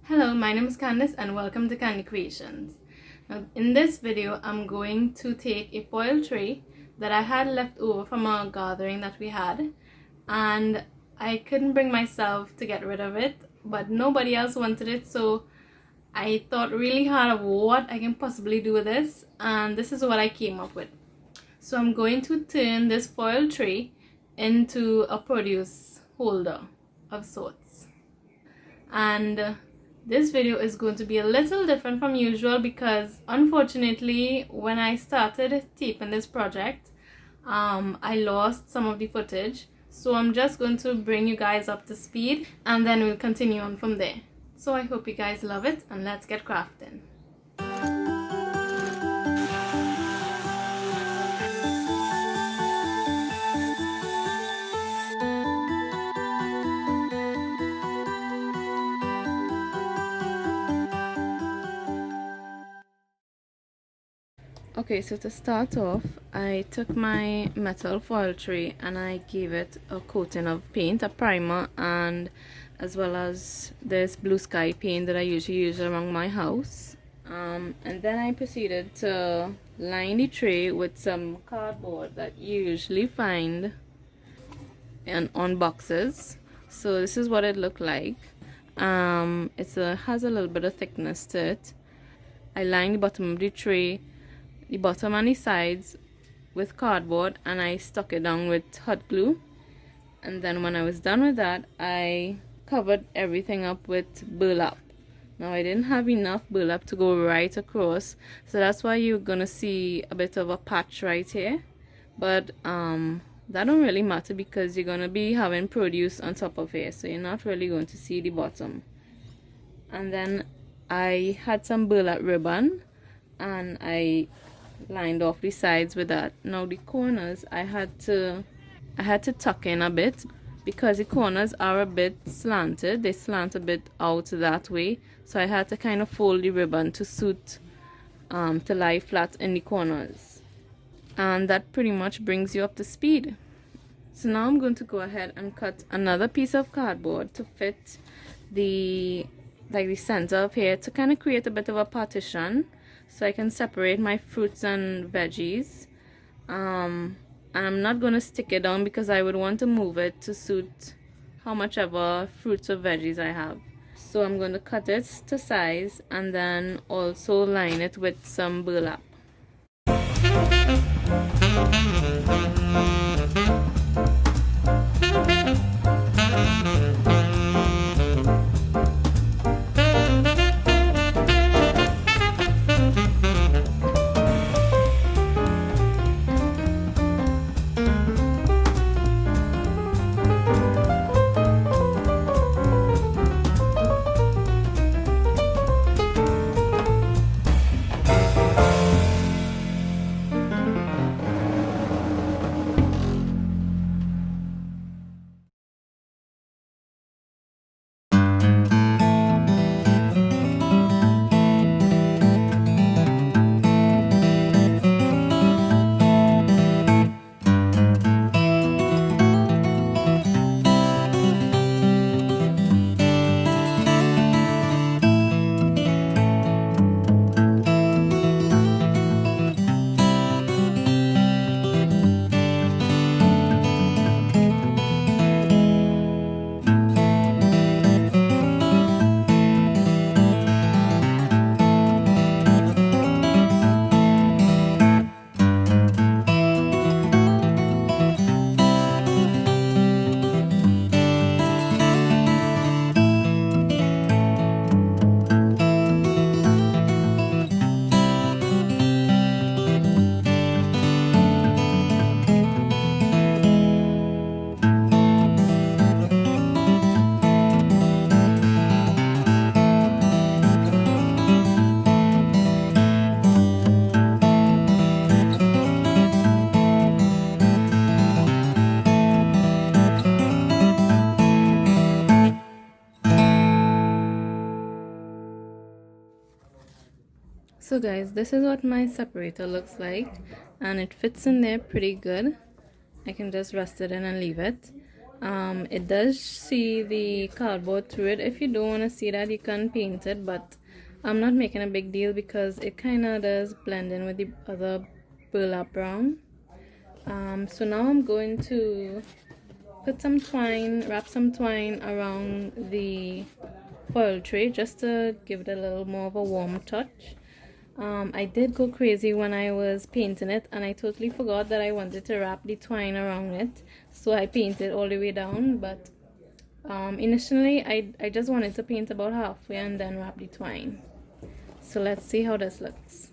Hello, my name is Candice and welcome to Candy Creations. Now, in this video, I'm going to take a foil tray that I had left over from a gathering that we had, and I couldn't bring myself to get rid of it, but nobody else wanted it, so I thought really hard of what I can possibly do with this, and this is what I came up with. So I'm going to turn this foil tray into a produce holder of sorts. And this video is going to be a little different from usual because unfortunately when I started taping this project, I lost some of the footage. So I'm just going to bring you guys up to speed and then we'll continue on from there. So I hope you guys love it and let's get crafting. Okay, so to start off, I took my metal foil tray and I gave it a coating of paint, a primer, and as well as this blue sky paint that I usually use around my house. And then I proceeded to line the tray with some cardboard that you usually find on boxes. So this is what it looked like. Has a little bit of thickness to it. I lined the bottom of the tray, the bottom and the sides, with cardboard, and I stuck it down with hot glue. And then when I was done with that, I covered everything up with burlap. Now I didn't have enough burlap to go right across, so that's why you're gonna see a bit of a patch right here, but that don't really matter because you're gonna be having produce on top of here, so you're not really going to see the bottom. And then I had some burlap ribbon and I lined off the sides with that. Now the corners I had to tuck in a bit because the corners are a bit slanted. They slant a bit out that way, so I had to kind of fold the ribbon to suit to lie flat in the corners. And that pretty much brings you up to speed. So now I'm going to go ahead and cut another piece of cardboard to fit the center of here to kind of create a bit of a partition so I can separate my fruits and veggies. And I'm not going to stick it down because I would want to move it to suit how much ever fruits or veggies I have. So I'm going to cut it to size and then also line it with some burlap. So guys, this is what my separator looks like and it fits in there pretty good. I can just rest it in and leave it. It does see the cardboard through it. If you don't want to see that, you can paint it, but I'm not making a big deal because it kind of does blend in with the other burlap brown. So now I'm going to put some twine, wrap some twine around the foil tray just to give it a little more of a warm touch. I did go crazy when I was painting it, and I totally forgot that I wanted to wrap the twine around it, so I painted all the way down. But initially I just wanted to paint about halfway and then wrap the twine. So let's see how this looks.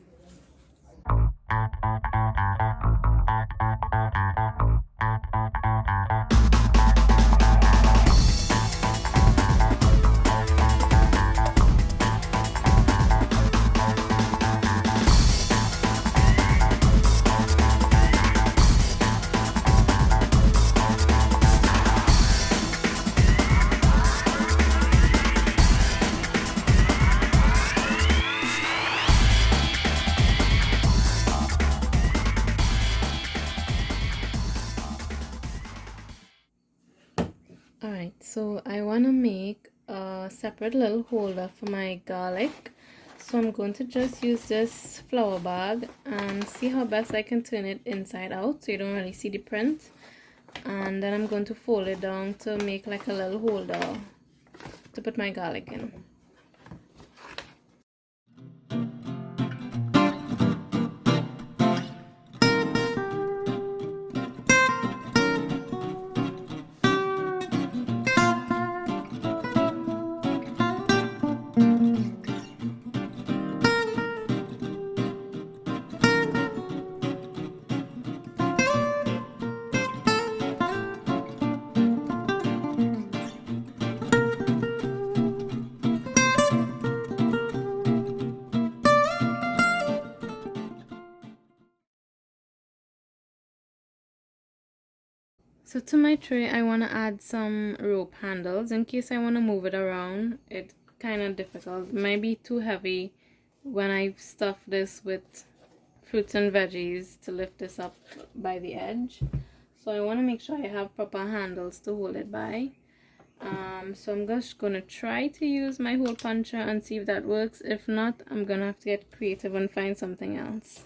Alright, so I want to make a separate little holder for my garlic. So I'm going to just use this flour bag and see how best I can turn it inside out so you don't really see the print. And then I'm going to fold it down to make like a little holder to put my garlic in. So to my tray, I want to add some rope handles in case I want to move it around. It's kind of difficult. It might be too heavy when I stuff this with fruits and veggies to lift this up by the edge. So I want to make sure I have proper handles to hold it by. So I'm just going to try to use my hole puncher and see if that works. If not, I'm going to have to get creative and find something else.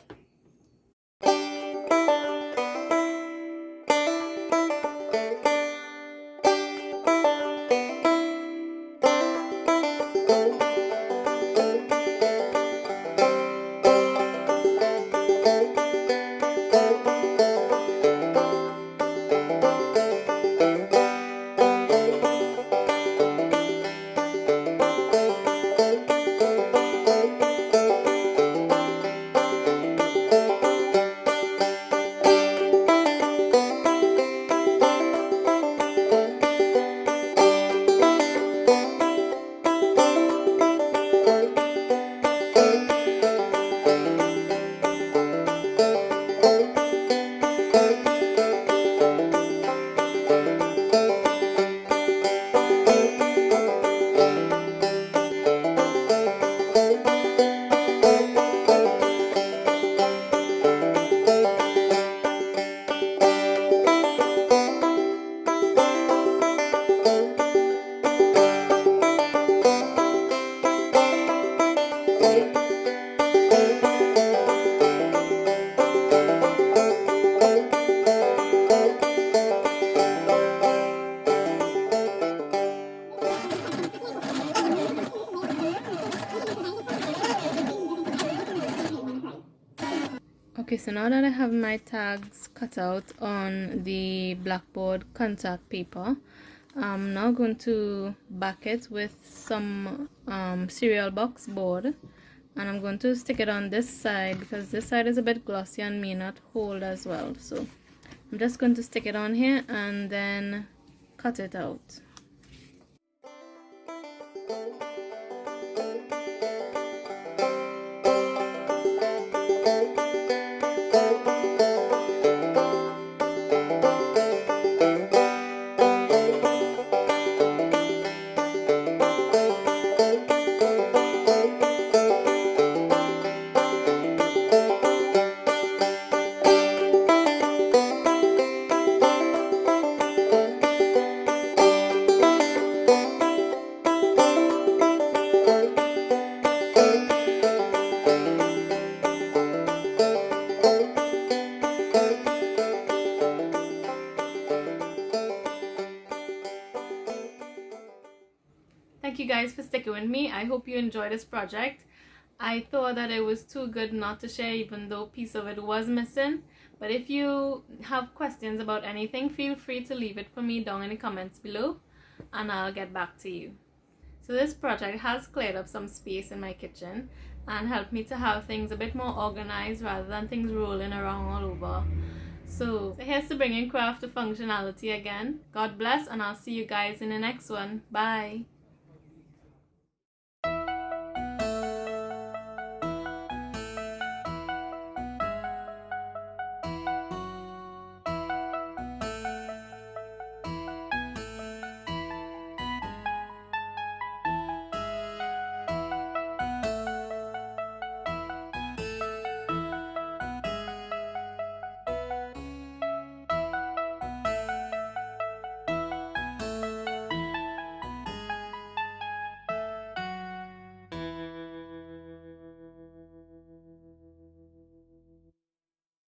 Okay, so now that I have my tags cut out on the blackboard contact paper, I'm now going to back it with some cereal box board, and I'm going to stick it on this side because this side is a bit glossy and may not hold as well. So I'm just going to stick it on here and then cut it out. sticking with me. I hope you enjoyed this project. I thought that it was too good not to share, even though a piece of it was missing. But if you have questions about anything, feel free to leave it for me down in the comments below, and I'll get back to you. So this project has cleared up some space in my kitchen and helped me to have things a bit more organized rather than things rolling around all over. So here's to bringing craft to functionality again. God bless, and I'll see you guys in the next one. Bye.